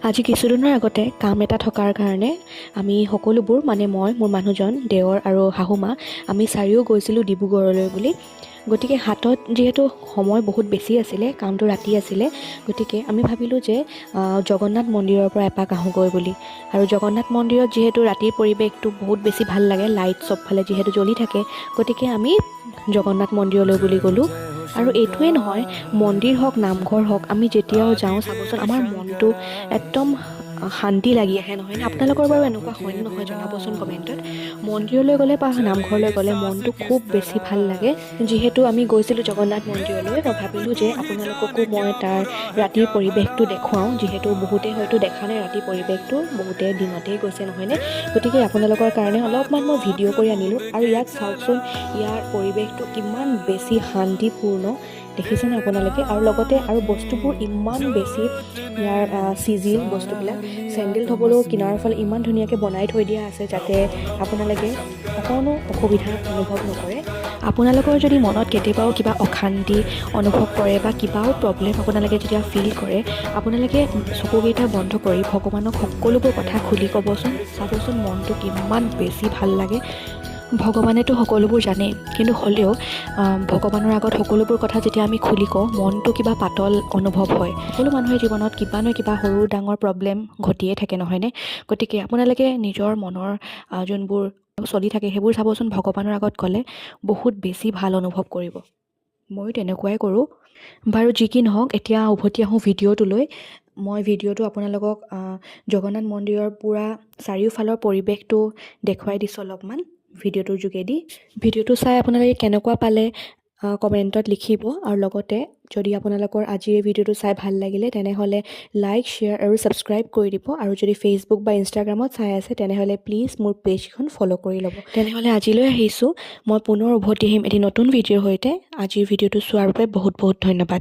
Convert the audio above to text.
আজি কিছুদিনৰ আগতে কাম এটা থকাৰ কাৰণে আমি সকলোবোৰ মানে মই, মোৰ মানুহজন, দেৱৰ আৰু শাহুমা আমি চাৰিও গৈছিলোঁ ডিব্ৰুগড়লৈ বুলি। গতিকে হাতত যিহেতু সময় বহুত বেছি আছিলে, কামটো ৰাতি আছিলে, গতিকে আমি ভাবিলোঁ যে জগন্নাথ মন্দিৰৰ পৰা এপাক আহোঁগৈ বুলি। আৰু জগন্নাথ মন্দিৰত যিহেতু ৰাতিৰ পৰিৱেশটো বহুত বেছি ভাল লাগে, লাইট চবফালে যিহেতু জ্বলি থাকে, গতিকে আমি জগন্নাথ মন্দিৰলৈ বুলি গ'লোঁ। আৰু এইটোৱে নহয়, মন্দিৰ হওক নামঘৰ হওক, আমি যেতিয়াও যাওঁ চাবচোন আমাৰ মনটো একদম শান্তি লাগি আহে, নহয়নে? আপোনালোকৰ বাৰু এনেকুৱা হয় নে নহয় জনাবচোন কমেণ্টত। মন্দিৰলৈ গ'লে বা নামঘৰলৈ গ'লে মনটো খুব বেছি ভাল লাগে। যিহেতু আমি গৈছিলোঁ জগন্নাথ মন্দিৰলৈ, মই ভাবিলোঁ যে আপোনালোককো মই তাৰ ৰাতিৰ পৰিৱেশটো দেখুৱাওঁ, যিহেতু বহুতে হয়তো দেখা নাই ৰাতিৰ পৰিৱেশটো, বহুতে দিনতেই গৈছে, নহয়নে? গতিকে আপোনালোকৰ কাৰণে অলপমান মই ভিডিঅ' কৰি আনিলোঁ। আৰু ইয়াত চাওকচোন, ইয়াৰ পৰিৱেশটো কিমান বেছি শান্তিপূৰ্ণ দেখিছেনে আপোনালোকে? আৰু লগতে আৰু বস্তুবোৰ ইমান বেছি ইয়াৰ চিজিল বস্তুবিলাক, চেণ্ডেল থ'বলৈও কিনাৰৰ ফালে ইমান ধুনীয়াকৈ বনাই থৈ দিয়া আছে, যাতে আপোনালোকে অকণো অসুবিধা অনুভৱ নকৰে। আপোনালোকৰ যদি মনত কেতিয়াবাও কিবা অশান্তি অনুভৱ কৰে বা কিবাও প্ৰব্লেম আপোনালোকে যেতিয়া ফিল কৰে, আপোনালোকে চকুকেইটা বন্ধ কৰি ভগৱানক সকলোবোৰ কথা খুলি ক'বচোন। চাবচোন মনটো কিমান বেছি ভাল লাগে। ভগৱানেতো সকলোবোৰ জানেই, কিন্তু হ'লেও ভগৱানৰ আগত সকলোবোৰ কথা যেতিয়া আমি খুলি কওঁ, মনটো কিবা পাতল অনুভৱ হয়। সকলো মানুহে জীৱনত কিবা নহয় কিবা সৰু ডাঙৰ প্ৰব্লেম ঘটিয়ে থাকে, নহয়নে? গতিকে আপোনালোকে নিজৰ মনৰ যোনবোৰ চলি থাকে সেইবোৰ চাবচোন, ভগৱানৰ আগত ক'লে বহুত বেছি ভাল অনুভৱ কৰিব। ময়ো তেনেকুৱাই কৰোঁ। বাৰু যি কি নহওক, এতিয়া উভতি আহোঁ ভিডিঅ'টোলৈ। মই ভিডিঅ'টো আপোনালোকক জগন্নাথ মন্দিৰৰ পূৰা চাৰিওফালৰ পৰিৱেশটো দেখুৱাই দিছোঁ অলপমান ভিডিঅ'টোৰ যোগেদি। ভিডিঅ'টো চাই আপোনালোকে কেনেকুৱা পালে কমেণ্টত লিখিব। আৰু লগতে যদি আপোনালোকৰ আজি এই ভিডিঅ'টো চাই ভাল লাগিলে, তেনেহ'লে লাইক, শ্বেয়াৰ আৰু ছাবস্ক্ৰাইব কৰি দিব। আৰু যদি ফেচবুক বা ইনষ্টাগ্ৰামত চাই আছে, তেনেহ'লে প্লিজ মোৰ পেজখন ফ'ল' কৰি ল'ব। তেনেহ'লে আজিলৈ আহিছোঁ। মই পুনৰ উভতি আহিম এটি নতুন ভিডিঅ'ৰ সৈতে। আজিৰ ভিডিঅ'টো চোৱাৰ বাবে বহুত বহুত ধন্যবাদ।